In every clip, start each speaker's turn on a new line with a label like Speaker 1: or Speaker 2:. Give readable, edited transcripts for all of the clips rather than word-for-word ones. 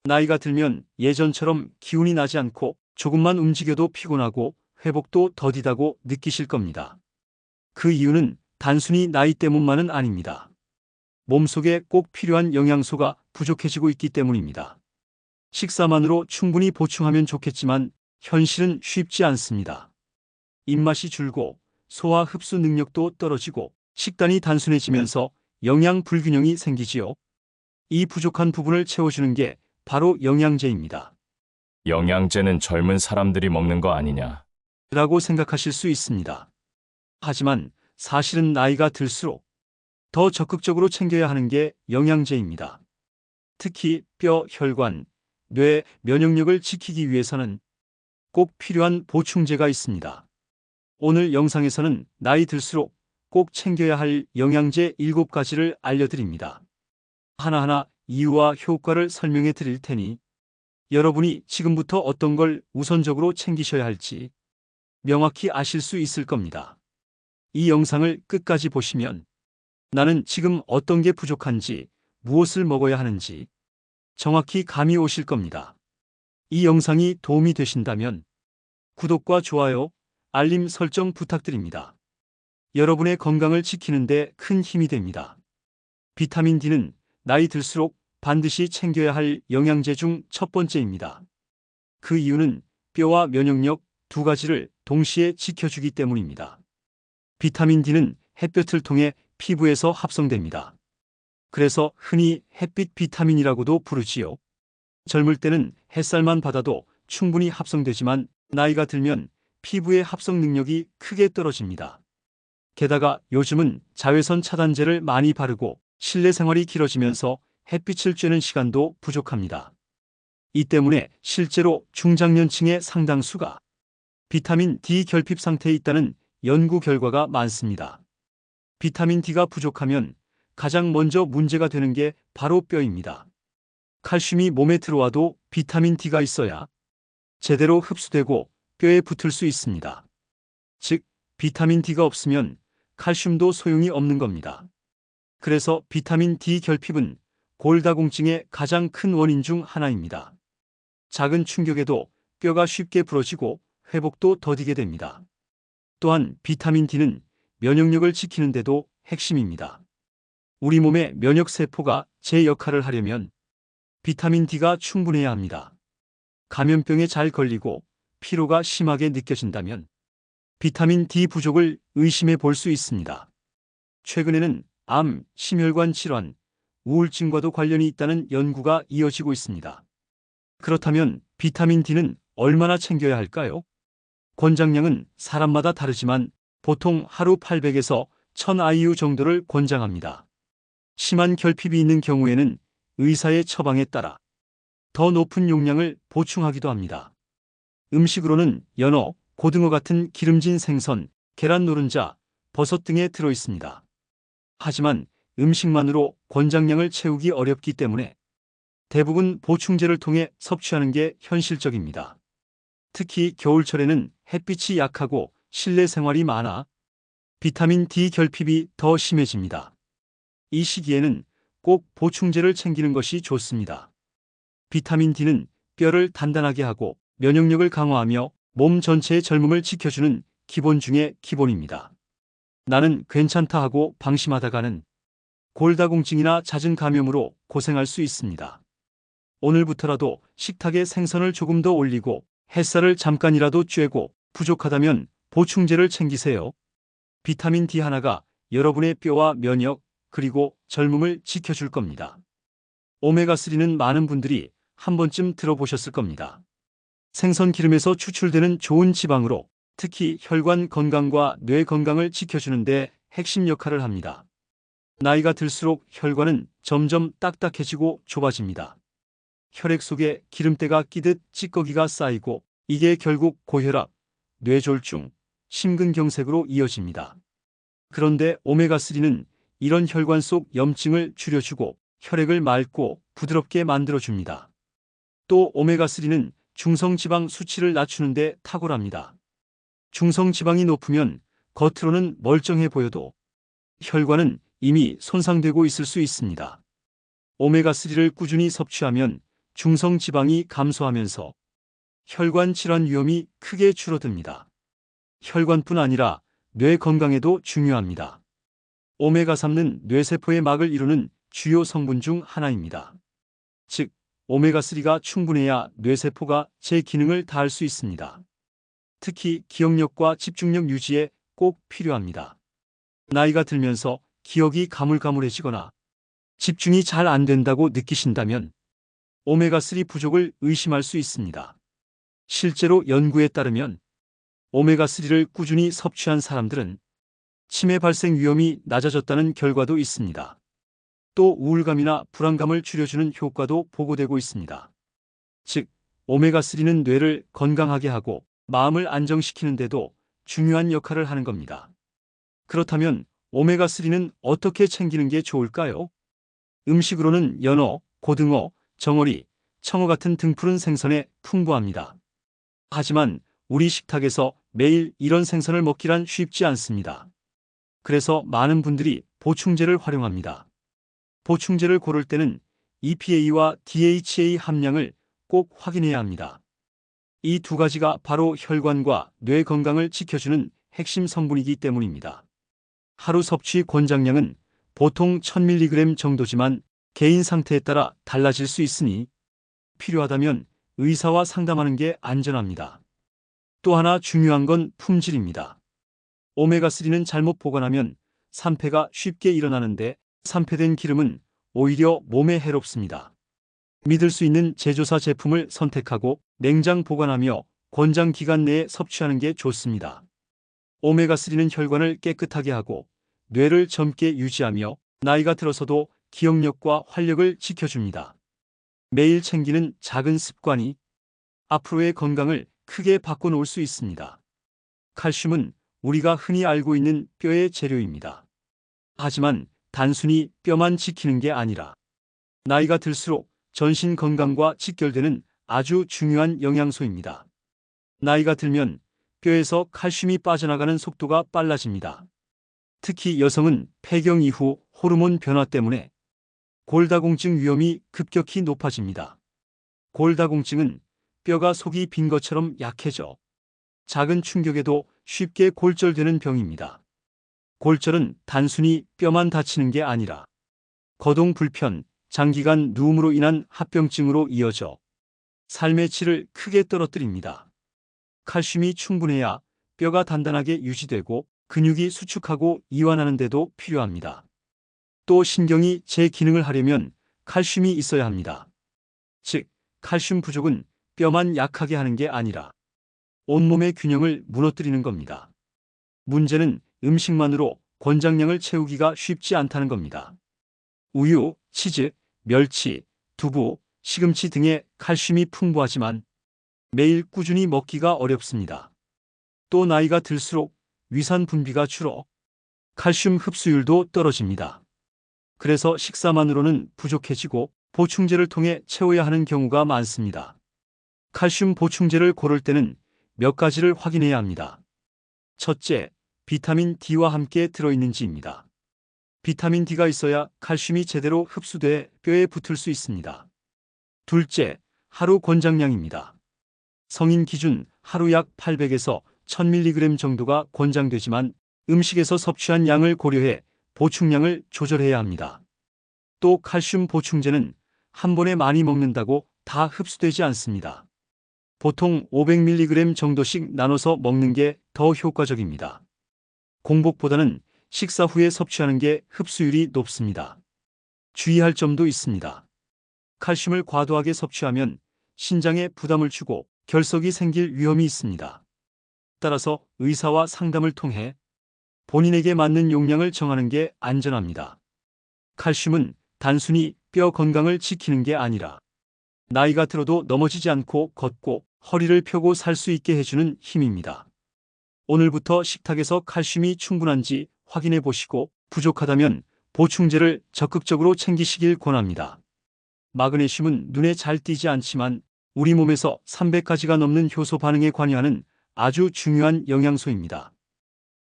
Speaker 1: 나이가 들면 예전처럼 기운이 나지 않고 조금만 움직여도 피곤하고 회복도 더디다고 느끼실 겁니다. 그 이유는 단순히 나이 때문만은 아닙니다. 몸속에 꼭 필요한 영양소가 부족해지고 있기 때문입니다. 식사만으로 충분히 보충하면 좋겠지만 현실은 쉽지 않습니다. 입맛이 줄고 소화 흡수 능력도 떨어지고 식단이 단순해지면서 영양 불균형이 생기지요. 이 부족한 부분을 채워주는 게 바로 영양제입니다.
Speaker 2: 영양제는 젊은 사람들이 먹는 거 아니냐?
Speaker 1: 라고 생각하실 수 있습니다. 하지만 사실은 나이가 들수록 더 적극적으로 챙겨야 하는 게 영양제입니다. 특히 뼈, 혈관, 뇌, 면역력을 지키기 위해서는 꼭 필요한 보충제가 있습니다. 오늘 영상에서는 나이 들수록 꼭 챙겨야 할 영양제 7가지를 알려드립니다. 하나하나 이유와 효과를 설명해 드릴 테니 여러분이 지금부터 어떤 걸 우선적으로 챙기셔야 할지 명확히 아실 수 있을 겁니다. 이 영상을 끝까지 보시면 나는 지금 어떤 게 부족한지, 무엇을 먹어야 하는지 정확히 감이 오실 겁니다. 이 영상이 도움이 되신다면 구독과 좋아요, 알림 설정 부탁드립니다. 여러분의 건강을 지키는 데 큰 힘이 됩니다. 비타민 D는 나이 들수록 반드시 챙겨야 할 영양제 중 첫 번째입니다. 그 이유는 뼈와 면역력 2가지를 동시에 지켜주기 때문입니다. 비타민 D는 햇볕을 통해 피부에서 합성됩니다. 그래서 흔히 햇빛 비타민이라고도 부르지요. 젊을 때는 햇살만 받아도 충분히 합성되지만 나이가 들면 피부의 합성 능력이 크게 떨어집니다. 게다가 요즘은 자외선 차단제를 많이 바르고 실내 생활이 길어지면서 햇빛을 쬐는 시간도 부족합니다. 이 때문에 실제로 중장년층의 상당수가 비타민 D 결핍 상태에 있다는 연구 결과가 많습니다. 비타민 D가 부족하면 가장 먼저 문제가 되는 게 바로 뼈입니다. 칼슘이 몸에 들어와도 비타민 D가 있어야 제대로 흡수되고 뼈에 붙을 수 있습니다. 즉, 비타민 D가 없으면 칼슘도 소용이 없는 겁니다. 그래서 비타민 D 결핍은 골다공증의 가장 큰 원인 중 하나입니다. 작은 충격에도 뼈가 쉽게 부러지고 회복도 더디게 됩니다. 또한 비타민 D는 면역력을 지키는 데도 핵심입니다. 우리 몸의 면역세포가 제 역할을 하려면 비타민 D가 충분해야 합니다. 감염병에 잘 걸리고 피로가 심하게 느껴진다면 비타민 D 부족을 의심해 볼 수 있습니다. 최근에는 암, 심혈관 질환, 우울증과도 관련이 있다는 연구가 이어지고 있습니다. 그렇다면 비타민 D는 얼마나 챙겨야 할까요? 권장량은 사람마다 다르지만 보통 하루 800에서 1000 IU 정도를 권장합니다. 심한 결핍이 있는 경우에는 의사의 처방에 따라 더 높은 용량을 보충하기도 합니다. 음식으로는 연어, 고등어 같은 기름진 생선, 계란 노른자, 버섯 등에 들어 있습니다. 하지만 음식만으로 권장량을 채우기 어렵기 때문에 대부분 보충제를 통해 섭취하는 게 현실적입니다. 특히 겨울철에는 햇빛이 약하고 실내 생활이 많아 비타민 D 결핍이 더 심해집니다. 이 시기에는 꼭 보충제를 챙기는 것이 좋습니다. 비타민 D는 뼈를 단단하게 하고 면역력을 강화하며 몸 전체의 젊음을 지켜주는 기본 중의 기본입니다. 나는 괜찮다 하고 방심하다가는 골다공증이나 잦은 감염으로 고생할 수 있습니다. 오늘부터라도 식탁에 생선을 조금 더 올리고 햇살을 잠깐이라도 쬐고 부족하다면 보충제를 챙기세요. 비타민 D 하나가 여러분의 뼈와 면역 그리고 젊음을 지켜줄 겁니다. 오메가3는 많은 분들이 한 번쯤 들어보셨을 겁니다. 생선 기름에서 추출되는 좋은 지방으로 특히 혈관 건강과 뇌 건강을 지켜주는데 핵심 역할을 합니다. 나이가 들수록 혈관은 점점 딱딱해지고 좁아집니다. 혈액 속에 기름때가 끼듯 찌꺼기가 쌓이고 이게 결국 고혈압, 뇌졸중, 심근경색으로 이어집니다. 그런데 오메가3는 이런 혈관 속 염증을 줄여주고 혈액을 맑고 부드럽게 만들어줍니다. 또 오메가3는 중성지방 수치를 낮추는데 탁월합니다. 중성지방이 높으면 겉으로는 멀쩡해 보여도 혈관은 이미 손상되고 있을 수 있습니다. 오메가3를 꾸준히 섭취하면 중성 지방이 감소하면서 혈관 질환 위험이 크게 줄어듭니다. 혈관뿐 아니라 뇌 건강에도 중요합니다. 오메가3는 뇌세포의 막을 이루는 주요 성분 중 하나입니다. 즉, 오메가3가 충분해야 뇌세포가 제 기능을 다할 수 있습니다. 특히 기억력과 집중력 유지에 꼭 필요합니다. 나이가 들면서 기억이 가물가물해지거나 집중이 잘 안 된다고 느끼신다면 오메가3 부족을 의심할 수 있습니다. 실제로 연구에 따르면 오메가3를 꾸준히 섭취한 사람들은 치매 발생 위험이 낮아졌다는 결과도 있습니다. 또 우울감이나 불안감을 줄여주는 효과도 보고되고 있습니다. 즉, 오메가3는 뇌를 건강하게 하고 마음을 안정시키는 데도 중요한 역할을 하는 겁니다. 그렇다면 오메가3는 어떻게 챙기는 게 좋을까요? 음식으로는 연어, 고등어, 정어리, 청어 같은 등푸른 생선에 풍부합니다. 하지만 우리 식탁에서 매일 이런 생선을 먹기란 쉽지 않습니다. 그래서 많은 분들이 보충제를 활용합니다. 보충제를 고를 때는 EPA와 DHA 함량을 꼭 확인해야 합니다. 이 두 가지가 바로 혈관과 뇌 건강을 지켜주는 핵심 성분이기 때문입니다. 하루 섭취 권장량은 보통 1000mg 정도지만 개인 상태에 따라 달라질 수 있으니 필요하다면 의사와 상담하는 게 안전합니다. 또 하나 중요한 건 품질입니다. 오메가3는 잘못 보관하면 산패가 쉽게 일어나는데 산패된 기름은 오히려 몸에 해롭습니다. 믿을 수 있는 제조사 제품을 선택하고 냉장 보관하며 권장 기간 내에 섭취하는 게 좋습니다. 오메가3는 혈관을 깨끗하게 하고 뇌를 젊게 유지하며 나이가 들어서도 기억력과 활력을 지켜줍니다. 매일 챙기는 작은 습관이 앞으로의 건강을 크게 바꿔놓을 수 있습니다. 칼슘은 우리가 흔히 알고 있는 뼈의 재료입니다. 하지만 단순히 뼈만 지키는 게 아니라 나이가 들수록 전신 건강과 직결되는 아주 중요한 영양소입니다. 나이가 들면 뼈에서 칼슘이 빠져나가는 속도가 빨라집니다. 특히 여성은 폐경 이후 호르몬 변화 때문에 골다공증 위험이 급격히 높아집니다. 골다공증은 뼈가 속이 빈 것처럼 약해져 작은 충격에도 쉽게 골절되는 병입니다. 골절은 단순히 뼈만 다치는 게 아니라 거동 불편, 장기간 누움으로 인한 합병증으로 이어져 삶의 질을 크게 떨어뜨립니다. 칼슘이 충분해야 뼈가 단단하게 유지되고 근육이 수축하고 이완하는 데도 필요합니다. 또 신경이 제 기능을 하려면 칼슘이 있어야 합니다. 즉, 칼슘 부족은 뼈만 약하게 하는 게 아니라 온몸의 균형을 무너뜨리는 겁니다. 문제는 음식만으로 권장량을 채우기가 쉽지 않다는 겁니다. 우유, 치즈, 멸치, 두부, 시금치 등의 칼슘이 풍부하지만 매일 꾸준히 먹기가 어렵습니다. 또 나이가 들수록 위산 분비가 줄어 칼슘 흡수율도 떨어집니다. 그래서 식사만으로는 부족해지고 보충제를 통해 채워야 하는 경우가 많습니다. 칼슘 보충제를 고를 때는 몇 가지를 확인해야 합니다. 첫째, 비타민 D와 함께 들어있는지입니다. 비타민 D가 있어야 칼슘이 제대로 흡수돼 뼈에 붙을 수 있습니다. 둘째, 하루 권장량입니다. 성인 기준 하루 약 800에서 1000mg 정도가 권장되지만 음식에서 섭취한 양을 고려해 보충량을 조절해야 합니다. 또 칼슘 보충제는 한 번에 많이 먹는다고 다 흡수되지 않습니다. 보통 500mg 정도씩 나눠서 먹는 게 더 효과적입니다. 공복보다는 식사 후에 섭취하는 게 흡수율이 높습니다. 주의할 점도 있습니다. 칼슘을 과도하게 섭취하면 신장에 부담을 주고 결석이 생길 위험이 있습니다. 따라서 의사와 상담을 통해 본인에게 맞는 용량을 정하는 게 안전합니다. 칼슘은 단순히 뼈 건강을 지키는 게 아니라 나이가 들어도 넘어지지 않고 걷고 허리를 펴고 살 수 있게 해주는 힘입니다. 오늘부터 식탁에서 칼슘이 충분한지 확인해 보시고 부족하다면 보충제를 적극적으로 챙기시길 권합니다. 마그네슘은 눈에 잘 띄지 않지만 우리 몸에서 300가지가 넘는 효소 반응에 관여하는 아주 중요한 영양소입니다.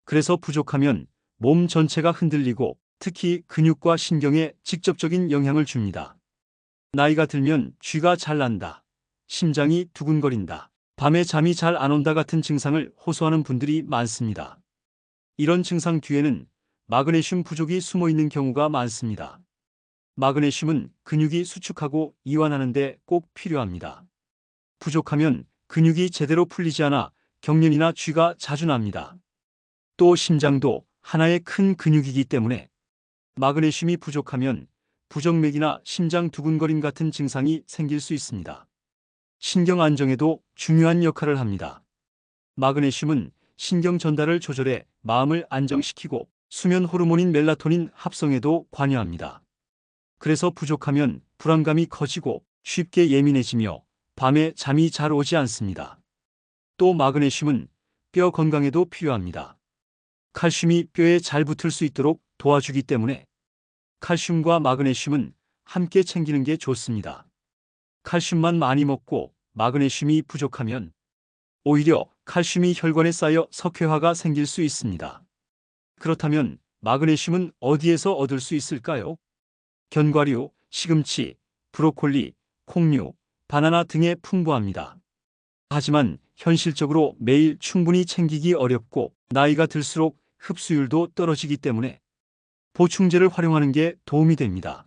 Speaker 1: 그래서 부족하면 몸 전체가 흔들리고 특히 근육과 신경에 직접적인 영향을 줍니다. 나이가 들면 쥐가 잘 난다. 심장이 두근거린다. 밤에 잠이 잘 안 온다 같은 증상을 호소하는 분들이 많습니다. 이런 증상 뒤에는 마그네슘 부족이 숨어 있는 경우가 많습니다. 마그네슘은 근육이 수축하고 이완하는 데 꼭 필요합니다. 부족하면 근육이 제대로 풀리지 않아 경련이나 쥐가 자주 납니다. 또 심장도 하나의 큰 근육이기 때문에 마그네슘이 부족하면 부정맥이나 심장 두근거림 같은 증상이 생길 수 있습니다. 신경 안정에도 중요한 역할을 합니다. 마그네슘은 신경 전달을 조절해 마음을 안정시키고 수면 호르몬인 멜라토닌 합성에도 관여합니다. 그래서 부족하면 불안감이 커지고 쉽게 예민해지며 밤에 잠이 잘 오지 않습니다. 또 마그네슘은 뼈 건강에도 필요합니다. 칼슘이 뼈에 잘 붙을 수 있도록 도와주기 때문에 칼슘과 마그네슘은 함께 챙기는 게 좋습니다. 칼슘만 많이 먹고 마그네슘이 부족하면 오히려 칼슘이 혈관에 쌓여 석회화가 생길 수 있습니다. 그렇다면 마그네슘은 어디에서 얻을 수 있을까요? 견과류, 시금치, 브로콜리, 콩류, 바나나 등에 풍부합니다. 하지만 현실적으로 매일 충분히 챙기기 어렵고 나이가 들수록 흡수율도 떨어지기 때문에 보충제를 활용하는 게 도움이 됩니다.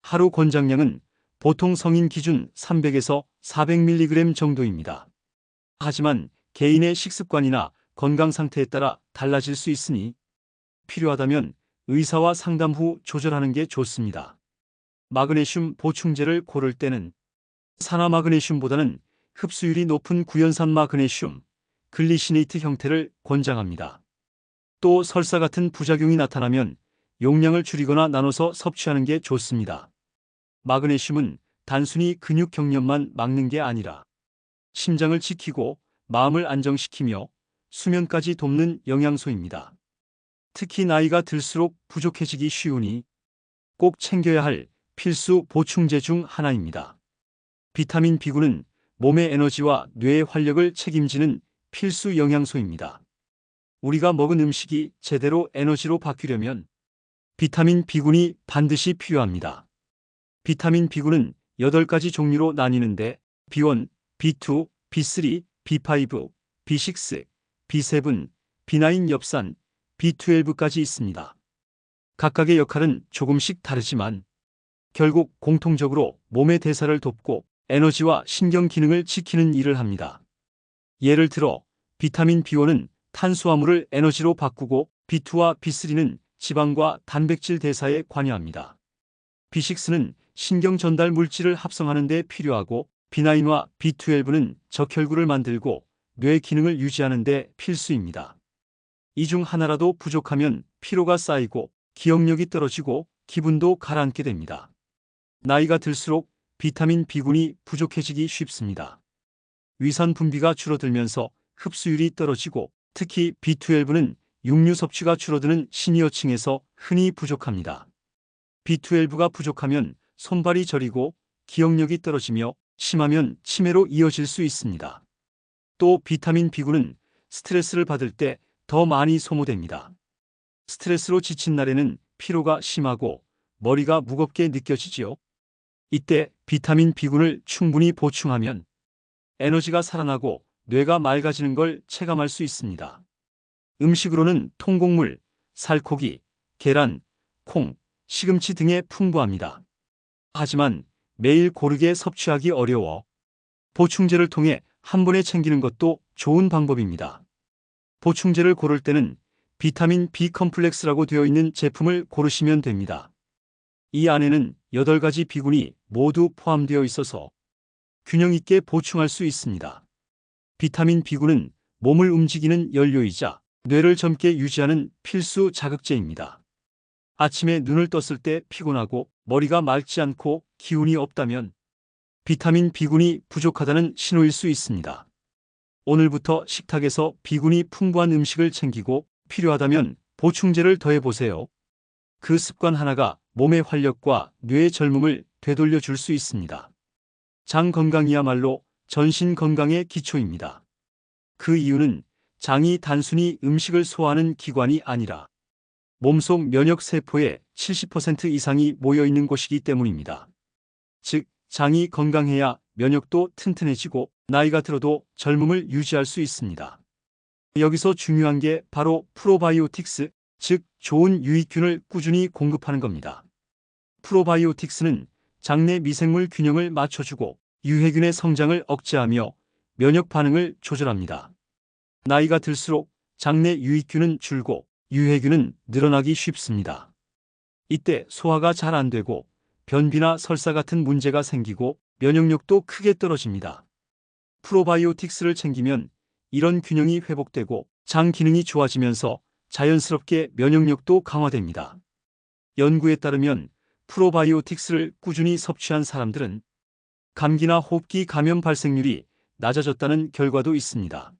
Speaker 1: 하루 권장량은 보통 성인 기준 300에서 400mg 정도입니다. 하지만 개인의 식습관이나 건강 상태에 따라 달라질 수 있으니 필요하다면 의사와 상담 후 조절하는 게 좋습니다. 마그네슘 보충제를 고를 때는 산화 마그네슘보다는 흡수율이 높은 구연산 마그네슘, 글리시네이트 형태를 권장합니다. 또 설사 같은 부작용이 나타나면 용량을 줄이거나 나눠서 섭취하는 게 좋습니다. 마그네슘은 단순히 근육 경련만 막는 게 아니라 심장을 지키고 마음을 안정시키며 수면까지 돕는 영양소입니다. 특히 나이가 들수록 부족해지기 쉬우니 꼭 챙겨야 할 필수 보충제 중 하나입니다. 비타민 B9는 몸의 에너지와 뇌의 활력을 책임지는 필수 영양소입니다. 우리가 먹은 음식이 제대로 에너지로 바뀌려면 비타민 B9이 반드시 필요합니다. 비타민 B9는 8가지 종류로 나뉘는데 B1, B2, B3, B5, B6, B7, B9 엽산, B12까지 있습니다. 각각의 역할은 조금씩 다르지만 결국 공통적으로 몸의 대사를 돕고 에너지와 신경 기능을 지키는 일을 합니다. 예를 들어 비타민 B1은 탄수화물을 에너지로 바꾸고 B2와 B3는 지방과 단백질 대사에 관여합니다. B6는 신경 전달 물질을 합성하는 데 필요하고 B9와 B12는 적혈구를 만들고 뇌 기능을 유지하는 데 필수입니다. 이 중 하나라도 부족하면 피로가 쌓이고 기억력이 떨어지고 기분도 가라앉게 됩니다. 나이가 들수록 비타민 B군이 부족해지기 쉽습니다. 위산 분비가 줄어들면서 흡수율이 떨어지고 특히 B12는 육류 섭취가 줄어드는 시니어층에서 흔히 부족합니다. B12가 부족하면 손발이 저리고 기억력이 떨어지며 심하면 치매로 이어질 수 있습니다. 또 비타민 B군은 스트레스를 받을 때 더 많이 소모됩니다. 스트레스로 지친 날에는 피로가 심하고 머리가 무겁게 느껴지지요. 이때 비타민 B군을 충분히 보충하면 에너지가 살아나고 뇌가 맑아지는 걸 체감할 수 있습니다. 음식으로는 통곡물, 살코기, 계란, 콩, 시금치 등에 풍부합니다. 하지만 매일 고르게 섭취하기 어려워 보충제를 통해 한 번에 챙기는 것도 좋은 방법입니다. 보충제를 고를 때는 비타민 B 컴플렉스라고 되어 있는 제품을 고르시면 됩니다. 이 안에는 8가지 B군이 모두 포함되어 있어서 균형 있게 보충할 수 있습니다. 비타민 B군은 몸을 움직이는 연료이자 뇌를 젊게 유지하는 필수 자극제입니다. 아침에 눈을 떴을 때 피곤하고 머리가 맑지 않고 기운이 없다면 비타민 B군이 부족하다는 신호일 수 있습니다. 오늘부터 식탁에서 B군이 풍부한 음식을 챙기고 필요하다면 보충제를 더해보세요. 그 습관 하나가 몸의 활력과 뇌의 젊음을 되돌려 줄 수 있습니다. 장 건강이야말로 전신 건강의 기초입니다. 그 이유는 장이 단순히 음식을 소화하는 기관이 아니라 몸속 면역 세포의 70% 이상이 모여 있는 곳이기 때문입니다. 즉, 장이 건강해야 면역도 튼튼해지고 나이가 들어도 젊음을 유지할 수 있습니다. 여기서 중요한 게 바로 프로바이오틱스, 즉 좋은 유익균을 꾸준히 공급하는 겁니다. 프로바이오틱스는 장내 미생물 균형을 맞춰주고 유해균의 성장을 억제하며 면역 반응을 조절합니다. 나이가 들수록 장내 유익균은 줄고 유해균은 늘어나기 쉽습니다. 이때 소화가 잘 안 되고 변비나 설사 같은 문제가 생기고 면역력도 크게 떨어집니다. 프로바이오틱스를 챙기면 이런 균형이 회복되고 장 기능이 좋아지면서 자연스럽게 면역력도 강화됩니다. 연구에 따르면 프로바이오틱스를 꾸준히 섭취한 사람들은 감기나 호흡기 감염 발생률이 낮아졌다는 결과도 있습니다.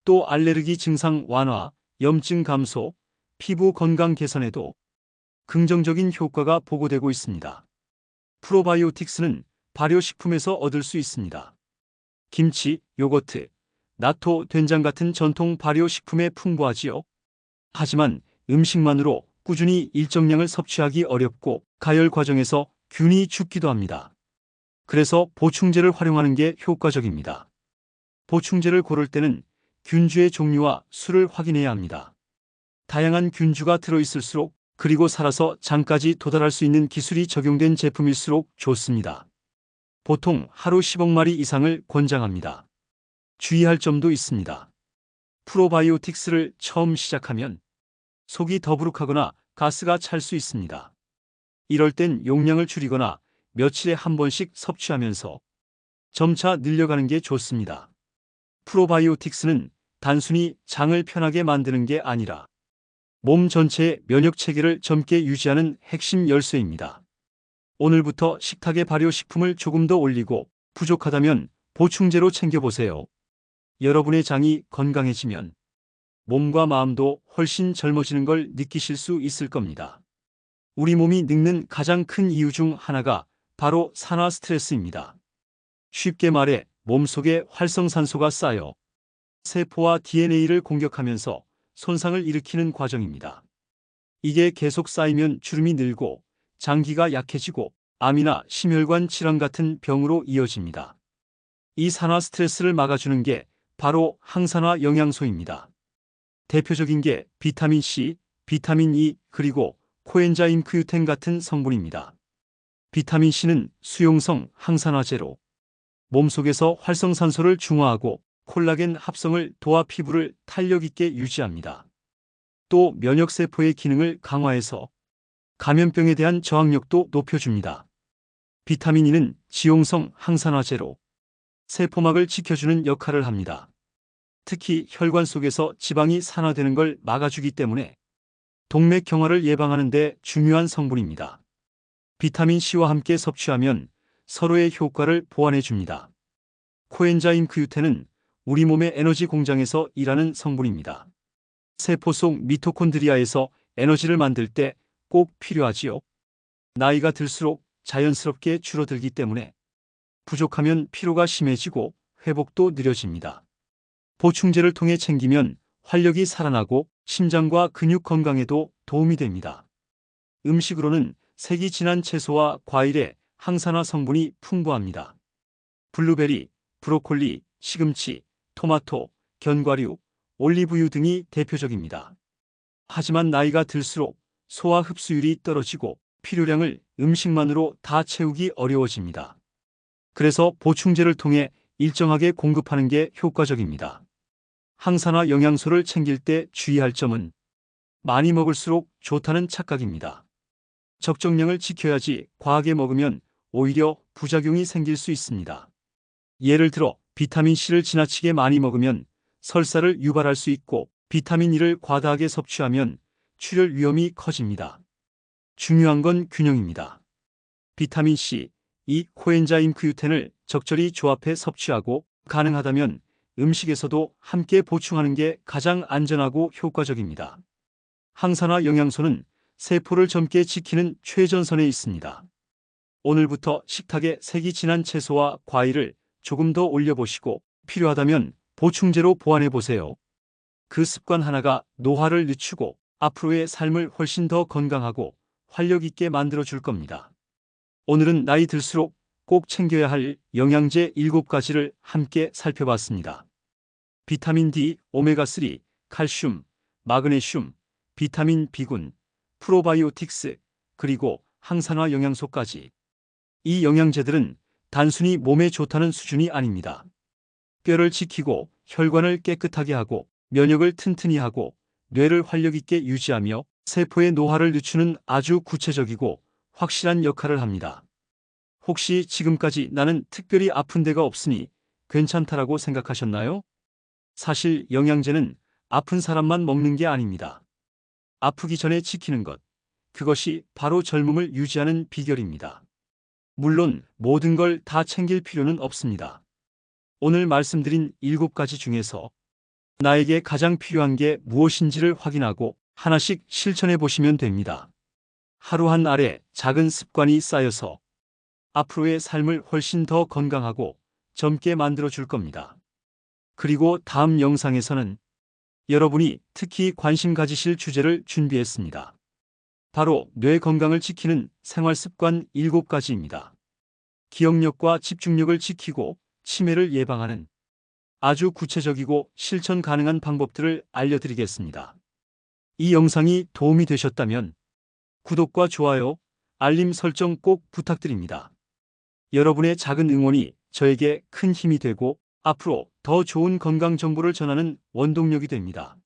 Speaker 1: 또 알레르기 증상 완화, 염증 감소, 피부 건강 개선에도 긍정적인 효과가 보고되고 있습니다. 프로바이오틱스는 발효식품에서 얻을 수 있습니다. 김치, 요거트, 나토, 된장 같은 전통 발효식품에 풍부하지요. 하지만 음식만으로 꾸준히 일정량을 섭취하기 어렵고 가열 과정에서 균이 죽기도 합니다. 그래서 보충제를 활용하는 게 효과적입니다. 보충제를 고를 때는 균주의 종류와 수를 확인해야 합니다. 다양한 균주가 들어있을수록 그리고 살아서 장까지 도달할 수 있는 기술이 적용된 제품일수록 좋습니다. 보통 하루 10억 마리 이상을 권장합니다. 주의할 점도 있습니다. 프로바이오틱스를 처음 시작하면 속이 더부룩하거나 가스가 찰 수 있습니다. 이럴 땐 용량을 줄이거나 며칠에 한 번씩 섭취하면서 점차 늘려가는 게 좋습니다. 프로바이오틱스는 단순히 장을 편하게 만드는 게 아니라 몸 전체의 면역 체계를 젊게 유지하는 핵심 열쇠입니다. 오늘부터 식탁에 발효식품을 조금 더 올리고 부족하다면 보충제로 챙겨보세요. 여러분의 장이 건강해지면 몸과 마음도 훨씬 젊어지는 걸 느끼실 수 있을 겁니다. 우리 몸이 늙는 가장 큰 이유 중 하나가 바로 산화 스트레스입니다. 쉽게 말해 몸속에 활성산소가 쌓여 세포와 DNA를 공격하면서 손상을 일으키는 과정입니다. 이게 계속 쌓이면 주름이 늘고 장기가 약해지고 암이나 심혈관 질환 같은 병으로 이어집니다. 이 산화 스트레스를 막아주는 게 바로 항산화 영양소입니다. 대표적인 게 비타민 C, 비타민 E, 그리고 코엔자임 Q10 같은 성분입니다. 비타민 C는 수용성 항산화제로 몸속에서 활성산소를 중화하고 콜라겐 합성을 도와 피부를 탄력 있게 유지합니다. 또 면역세포의 기능을 강화해서 감염병에 대한 저항력도 높여줍니다. 비타민 E는 지용성 항산화제로 세포막을 지켜주는 역할을 합니다. 특히 혈관 속에서 지방이 산화되는 걸 막아주기 때문에 동맥경화를 예방하는 데 중요한 성분입니다. 비타민 C와 함께 섭취하면 서로의 효과를 보완해 줍니다. 코엔자임 Q10은 우리 몸의 에너지 공장에서 일하는 성분입니다. 세포 속 미토콘드리아에서 에너지를 만들 때 꼭 필요하지요. 나이가 들수록 자연스럽게 줄어들기 때문에 부족하면 피로가 심해지고 회복도 느려집니다. 보충제를 통해 챙기면 활력이 살아나고 심장과 근육 건강에도 도움이 됩니다. 음식으로는 색이 진한 채소와 과일에 항산화 성분이 풍부합니다. 블루베리, 브로콜리, 시금치, 토마토, 견과류, 올리브유 등이 대표적입니다. 하지만 나이가 들수록 소화 흡수율이 떨어지고 필요량을 음식만으로 다 채우기 어려워집니다. 그래서 보충제를 통해 일정하게 공급하는 게 효과적입니다. 항산화 영양소를 챙길 때 주의할 점은 많이 먹을수록 좋다는 착각입니다. 적정량을 지켜야지 과하게 먹으면 오히려 부작용이 생길 수 있습니다. 예를 들어 비타민C를 지나치게 많이 먹으면 설사를 유발할 수 있고 비타민 E를 과다하게 섭취하면 출혈 위험이 커집니다. 중요한 건 균형입니다. 비타민C, 이 코엔자임 Q10을 적절히 조합해 섭취하고 가능하다면 음식에서도 함께 보충하는 게 가장 안전하고 효과적입니다. 항산화 영양소는 세포를 젊게 지키는 최전선에 있습니다. 오늘부터 식탁에 색이 진한 채소와 과일을 조금 더 올려보시고 필요하다면 보충제로 보완해보세요. 그 습관 하나가 노화를 늦추고 앞으로의 삶을 훨씬 더 건강하고 활력 있게 만들어줄 겁니다. 오늘은 나이 들수록 꼭 챙겨야 할 영양제 7가지를 함께 살펴봤습니다. 비타민 D, 오메가3, 칼슘, 마그네슘, 비타민 B군, 프로바이오틱스, 그리고 항산화 영양소까지. 이 영양제들은 단순히 몸에 좋다는 수준이 아닙니다. 뼈를 지키고 혈관을 깨끗하게 하고 면역을 튼튼히 하고 뇌를 활력 있게 유지하며 세포의 노화를 늦추는 아주 구체적이고 확실한 역할을 합니다. 혹시 지금까지 나는 특별히 아픈 데가 없으니 괜찮다라고 생각하셨나요? 사실 영양제는 아픈 사람만 먹는 게 아닙니다. 아프기 전에 지키는 것, 그것이 바로 젊음을 유지하는 비결입니다. 물론 모든 걸 다 챙길 필요는 없습니다. 오늘 말씀드린 7가지 중에서 나에게 가장 필요한 게 무엇인지를 확인하고 하나씩 실천해 보시면 됩니다. 하루 한 알의 작은 습관이 쌓여서 앞으로의 삶을 훨씬 더 건강하고 젊게 만들어 줄 겁니다. 그리고 다음 영상에서는 여러분이 특히 관심 가지실 주제를 준비했습니다. 바로 뇌 건강을 지키는 생활 습관 7가지입니다. 기억력과 집중력을 지키고 치매를 예방하는 아주 구체적이고 실천 가능한 방법들을 알려드리겠습니다. 이 영상이 도움이 되셨다면 구독과 좋아요, 알림 설정 꼭 부탁드립니다. 여러분의 작은 응원이 저에게 큰 힘이 되고 앞으로 더 좋은 건강 정보를 전하는 원동력이 됩니다.